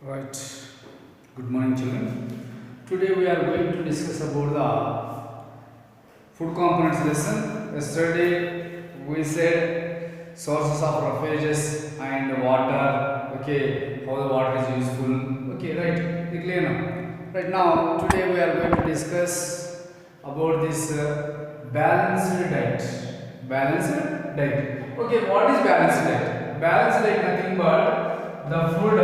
Right. Good morning, children. Today we are going to discuss about the food components lesson. Yesterday we said sources of roughages and water. Okay, how the water is useful. Okay, right. You clear now? Right now, today we are going to discuss about this balanced diet. Balanced diet. Okay, what is balanced diet? Balanced diet nothing but the food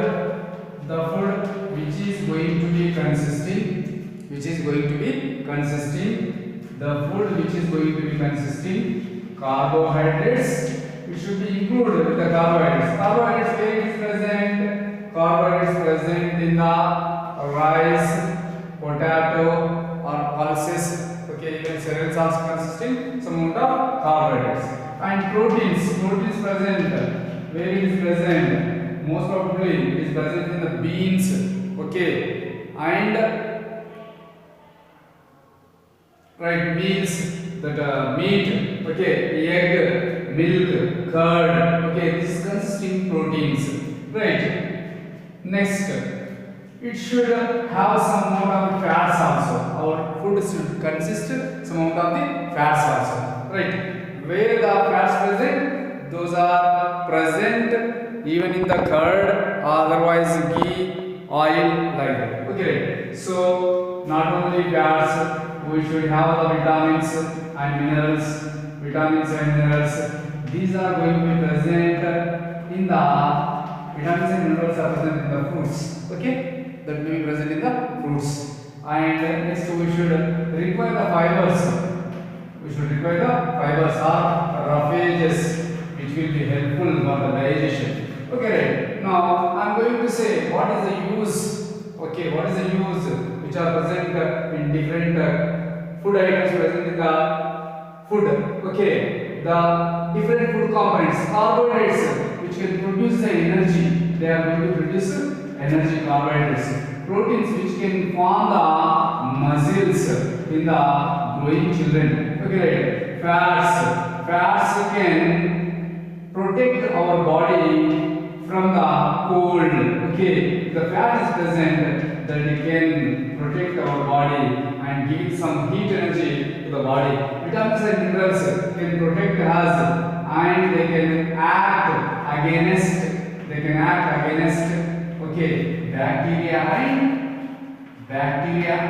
which is going to be consisting the food which is going to be consisting carbohydrates. It should be included with the carbohydrates where it is present. Carbohydrates present in the rice, potato or pulses. Okay, even cereals also consisting some amount of carbohydrates. And proteins present where it is present. Most probably it is present in the beans. Okay, and right, meals, that meat, okay, egg, milk, curd. Okay, this is consisting proteins. Right. Next, it should have some amount of fats also. Our food should consist some amount of the fats also. Right. Where the fats present? Those are present even in the curd, otherwise ghee, oil, like that. Okay, so not only fats, we should have the vitamins and minerals. These are going to be present in the vitamins and minerals are present in the fruits. Okay, that may be present in the fruits. And next we should require the fibers. Or roughages which will be helpful for the digestion. Okay, right. Now I am going to say what is the use. Okay, what is the use which are present in different food items present in the food. Okay, the different food components, carbohydrates which can produce the energy. They are going to produce energy, carbohydrates. Proteins which can form the muscles in the growing children. Okay, right. Fats can protect our body from the cold. Okay, the fat is present that it can protect our body and give some heat energy to the body. Vitamins and minerals can protect us and they can act against okay, bacteria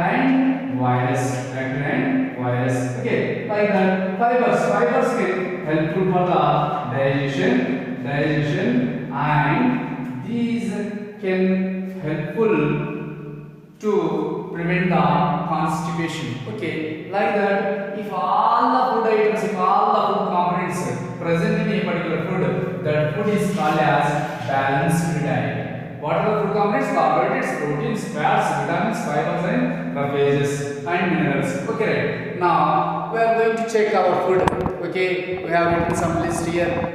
and virus. Okay, like that. Fibers can helpful for the digestion, and these can helpful to prevent the constipation. Okay, like that. If all the food components present in a particular food, that food is called as balanced diet. What are the food components? Carbohydrates, proteins, fats, vitamins, fibers, and roughages and minerals. Okay, right. Now we are going to check our food. Okay, we have written some list here.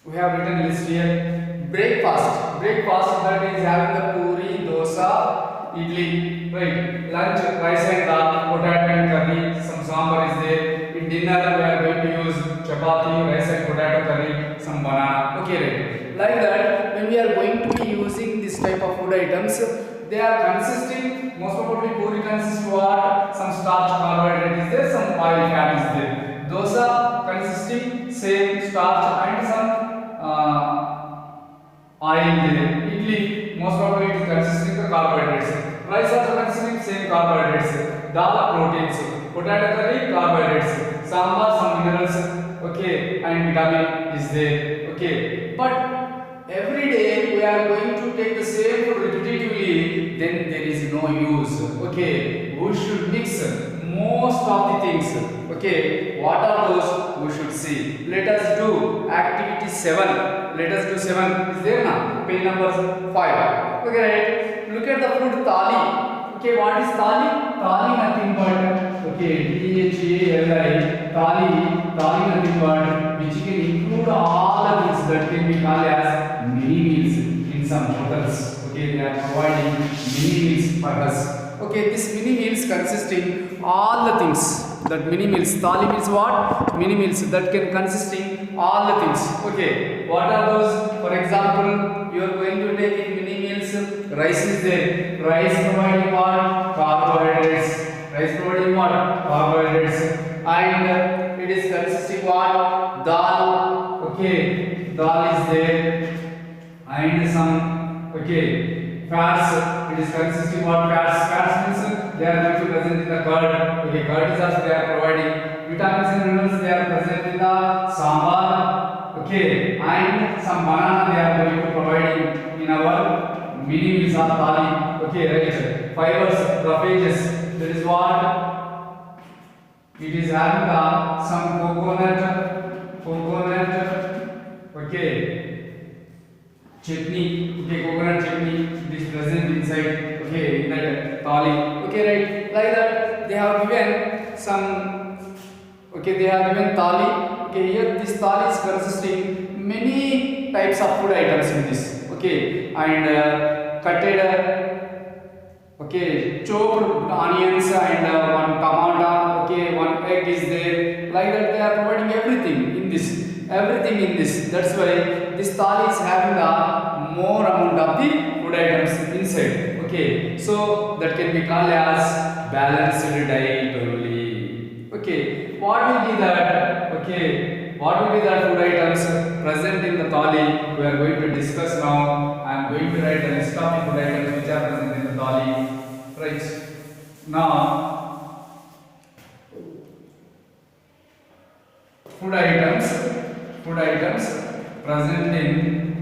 We have written list here. Breakfast that is having the puri, dosa, idli. Right. Lunch, rice and dal, potato and curry. Some sambar is there. In dinner we are going to use chapati, rice and potato curry, some banana. Okay, right. Like that, when we are going to be using this type of food items, they are consisting. Most probably puri consists what? Some starch, carbohydrate is there. Some oil, fat is there. Dosa consisting same starch and some oil there. Idli, most probably it is consisting of carbohydrates. Rice also consisting same carbohydrates. Dal, proteins. Potato curry, carbohydrates. Sambar, some minerals. Okay, and vitamin is there. Okay, but every day we are going to take the same food repetitively, then there is no use. Okay, we should mix most of the things. Okay, what are those? We should see. Let us do activity 7. Is there now? Page number 5. Okay, right. Look at the food thali. Okay, what is thali? Thali nothing but thali. Thali nothing but which can include all the things that can be called as mini meals in some hotels. Okay, they are providing mini meals for us. Okay, this mini meals consisting all the things. That mini meals, thali means what? Mini meals that can consisting all the things. Okay, what are those? For example, you are going to take in mini meals. Rice is there. Rice providing what? Carbohydrates. Rice providing what? Carbohydrates. And it is consisting what? Dal. Okay, dal is there. And some, okay, fats. It is consisting what? Fats. Fats means they are going to present in the curd. Okay, curd is also they are providing. Vitamins and minerals they are present in the sambar. Okay, and some banana they are going to providing in our mini meals or thali. Okay, right. Fibers, roughages. That is what? It is having some coconut. Okay. Chutney, okay, coconut chutney, it is present inside, okay, in that thali, okay, right, like that, they have given some, okay, they have given thali, okay, here this thali is consisting many types of food items in this, okay, and okay, chopped onions and one tomato, okay, one egg is there, like that they are providing everything in this. That's why this thali is having the more amount of the food items inside. Okay, so that can be called as balanced diet only. Okay, what will be that? Okay, what will be the food items present in the thali? We are going to discuss now. I am going to write a list of the food items which are present in the thali. Right now, food items present in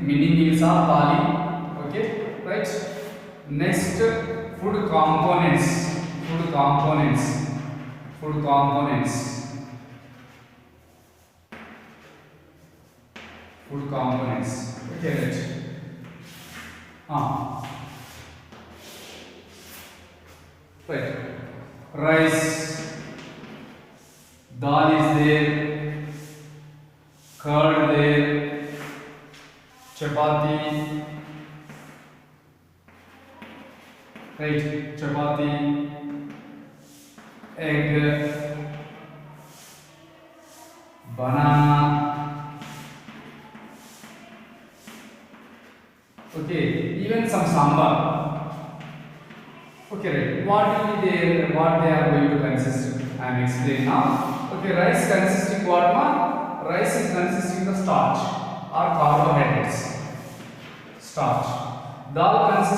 mini meals or thali. Okay, right. Next, food components. Okay, right. Rice, dal is there, curd there, chapati, egg, banana, okay, even some sambar. Okay, right. What will be there? What they are going to consist? I am explaining now. Okay, rice consisting what? Rice is consisting of starch or carbohydrates. Starch. Dal is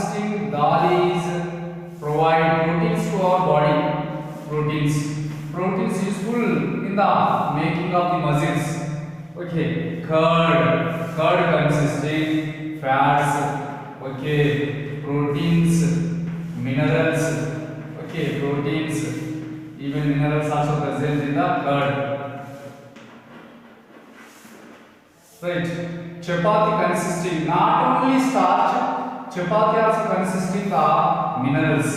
provide proteins to our body. Proteins useful in the making of the muscles. Okay, curd consisting fats. Okay, proteins. Minerals, okay, proteins, even minerals also present in the curd. Right, chapati consisting not only starch, chapati also consisting of minerals.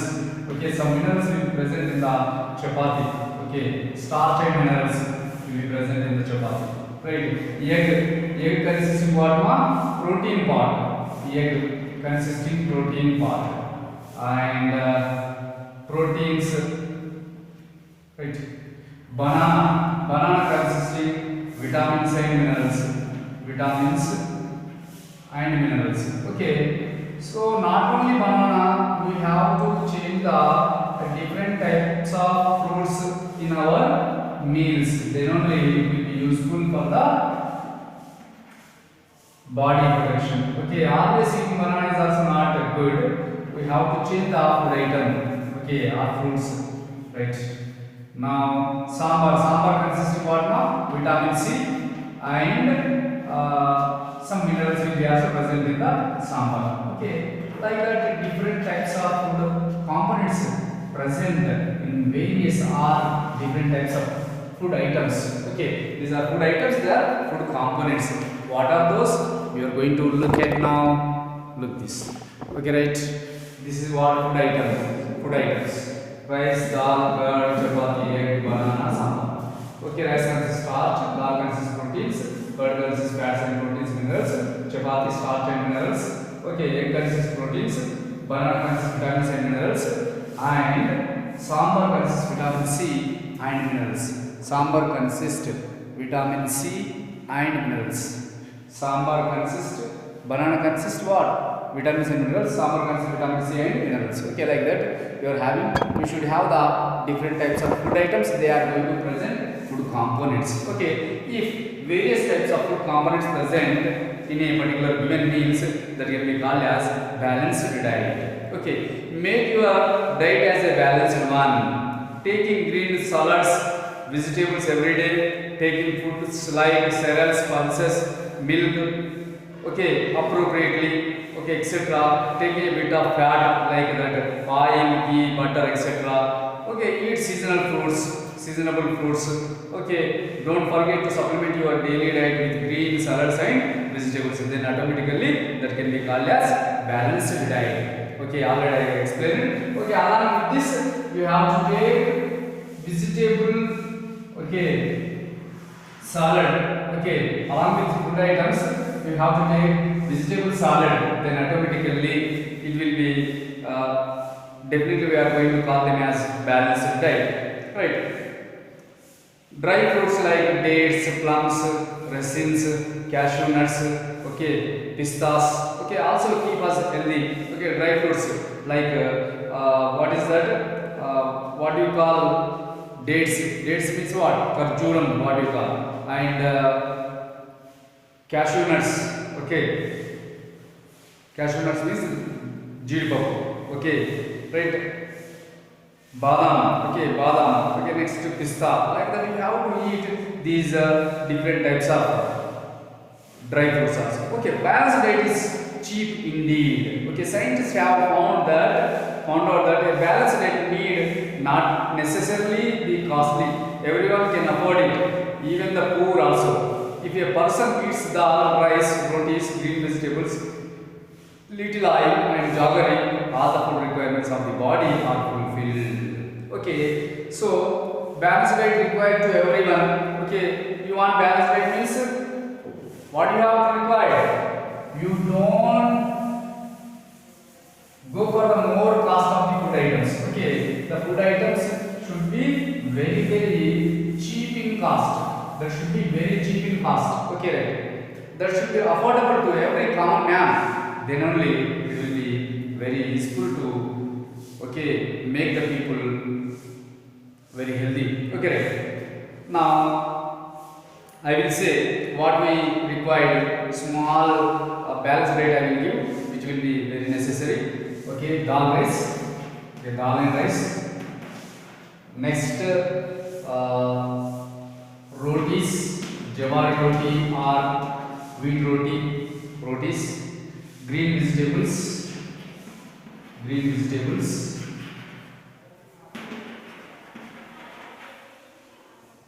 Okay, some minerals will be present in the chapati. Okay, starch and minerals will be present in the chapati. Right, egg consisting what? Protein part. Egg consisting protein part. And proteins, right? Banana consisting vitamins and minerals. Okay, so not only banana, we have to change the different types of fruits in our meals. Then only it will be useful for the body protection. Okay, always eating banana is also not good. We have to change the food item. Okay, our fruits. Right. Now, sambar consists of what now? Vitamin C and some minerals will be also present in the sambar. Okay, like that different types of food components present in various or different types of food items. Okay, these are food items, they are food components. What are those? We are going to look at now. Look this. Okay, right. This is what food items. Rice, dal, curd, chapati, egg, banana, sambar. Okay, rice consists starch, dal consists proteins, curd consists fats and proteins, minerals, chapati starch and minerals. Okay, egg consists proteins, banana consists vitamins and minerals, and sambar consists vitamin C and minerals. Sambar consists vitamin C and minerals. Sambar consists, banana consists what? Vitamins and minerals. Sambar consists vitamin C and minerals. Okay, like that you are having. You should have the different types of food items. They are going to present food components. Okay, if various types of food components present in a particular given meals, that can be called as balanced diet. Okay, make your diet as a balanced one. Taking green salads, vegetables every day. Taking foods like cereals, pulses, milk. Okay, appropriately. Okay, etc. Taking a bit of fat like that, oil, ghee, butter, etc. Okay, eat seasonal fruits, seasonable fruits. Okay, don't forget to supplement your daily diet with green salads and vegetables. Then automatically that can be called as balanced diet. Okay, already I explained it. Okay, along with this you have to take vegetable. Okay, salad. Okay, along with food items you have to take vegetable salad. Then automatically it will be definitely we are going to call them as balanced diet. Right. Dry fruits like dates, plums, raisins, cashew nuts, okay, pistas, okay, also keep us healthy. Okay, dry fruits like what is that? What do you call dates? Dates means what? Karjuram, what do you call? And cashew nuts, okay. Cashew nuts means jeedipapu, okay, right. Badam, okay, badam, okay, next to pista. Like that you have to eat these different types of dry fruits also. Okay, balanced diet is cheap indeed. Okay, scientists have found out that a balanced diet need not necessarily be costly. Everyone can afford it, even the poor also. If a person eats dal, rice, rotis, green vegetables, little oil and jaggery, all the food requirements of the body are fulfilled. Okay, so balanced diet required to everyone. Okay, you want balanced diet means what you have to require? You don't go for the more cost of the food items. Okay, the food items should be very cheap in cost. That should be very cheap in cost. Okay, right? That should be affordable to every common man. Then only it will be very useful to, okay, make the people very healthy. Okay, right? Now I will say what we require. Small balanced diet I will give, which will be very necessary. Okay, dal rice. Okay, dal and rice. Next, rotis, jawari roti or wheat rotis. Green vegetables.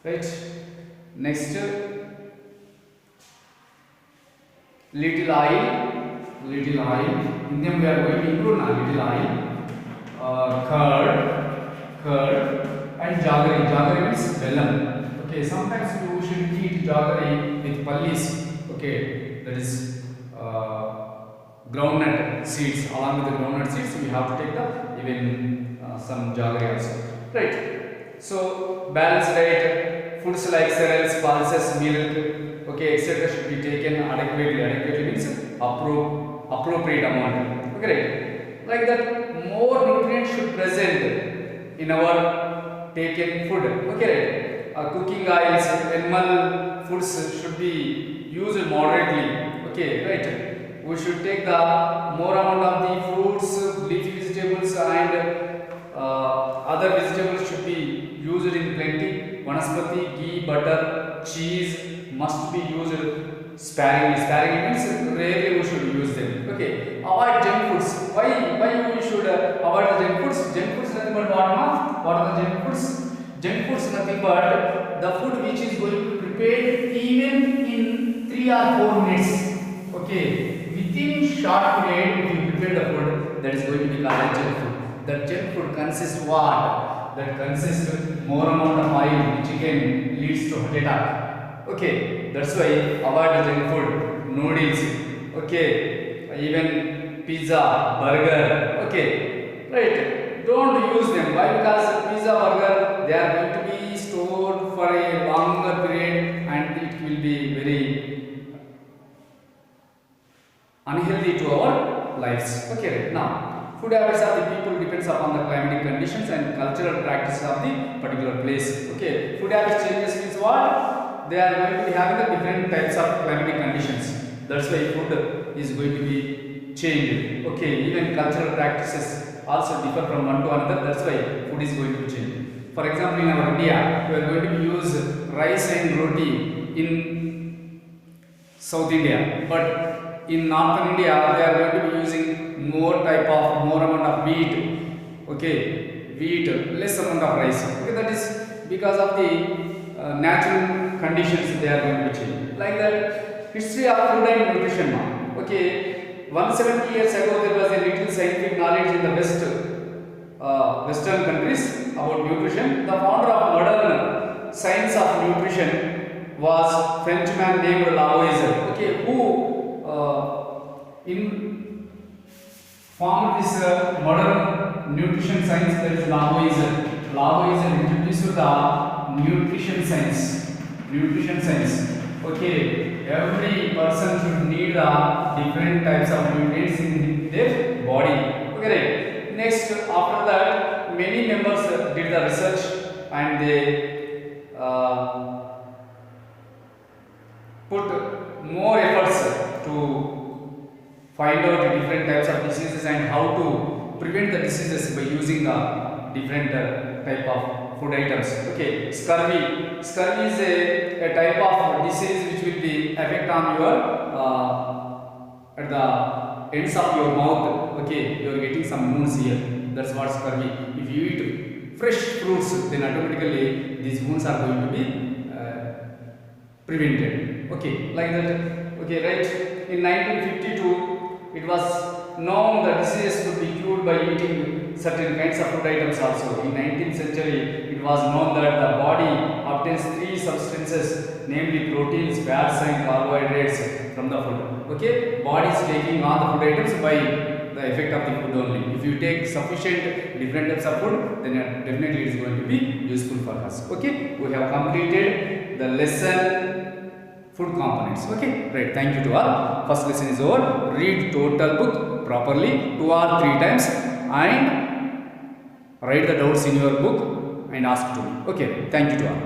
Right. Next, little oil. In them we are going to include now little oil, curd, and jaggery. Jaggery means bellam. Okay, sometimes you should eat jaggery with pallis. Okay, that is groundnut seeds. Along with the groundnut seeds, we have to take the even some jaggery also. Right. So balanced diet, foods like cereals, pulses, milk, okay, etc. should be taken adequately. Adequately means appropriate amount. Okay, right. Like that, more nutrients should present in our taken food. Okay, right. Cooking oils, animal foods should be used moderately. Okay, right. We should take the more amount of the fruits, leafy vegetables, and other vegetables should be used in plenty. Vanaspati, ghee, butter, cheese must be used sparingly. Sparingly means rarely we should use them. Okay, avoid junk foods. Why we should avoid the junk foods? Junk foods nothing but what are the junk foods? Junk foods nothing but the food which is going to be prepared even in 3 or 4 minutes. Okay, within short period if you prepare the food, that is going to be called junk food. That junk food consists what? That consists more amount of oil which can leads to heart attack. Okay, that's why avoid the junk food, noodles, okay, even pizza, burger. Okay, right. don't use them. Why? Because pizza, burger, they are going to be stored for a longer period and it will be very unhealthy to our lives. Okay, right. Now, food habits of the people depends upon the climatic conditions and cultural practices of the particular place. Okay, food habits changes means what? They are going to be having the different types of climatic conditions. That's why food is going to be changed. Okay, even cultural practices also differ from one to another. That's why food is going to be changed. For example, in our India, we are going to use rice and roti in South India, but in Northern India, they are going to be using more amount of wheat. Okay, wheat, less amount of rice. Okay, that is because of the natural conditions they are going to change. Like that, history of food and nutrition now. Okay, 170 years ago there was a little scientific knowledge in the Western countries about nutrition. The founder of modern science of nutrition was Frenchman named Lavoisier. Okay, who formed this modern nutrition science, that is Lavoisier. Lavoisier introduced the nutrition science. Nutrition science. Okay, every person should need the different types of nutrients in their body. Okay, right. Next, after that, many members did the research and they put more efforts to find out the different types of diseases and how to prevent the diseases by using the different type of food items. Okay, scurvy. Scurvy is a type of disease which will be affect on your at the ends of your mouth. Okay, you are getting some wounds here. That's what scurvy. If you eat fresh fruits, then automatically these wounds are going to be prevented. Okay, like that. Okay, right. In 1952, it was known that diseases could be cured by eating certain kinds of food items also. In 19th century, it was known that the body obtains three substances, namely proteins, fats and carbohydrates from the food. Okay, body is taking all the food items by the effect of the food only. If you take sufficient different types of food, then definitely it is going to be useful for us. Okay, we have completed the lesson food components. Okay, right. Thank you to all. First lesson is over. Read total book properly 2 or 3 times and write the doubts in your book and ask to me. Okay, thank you to all.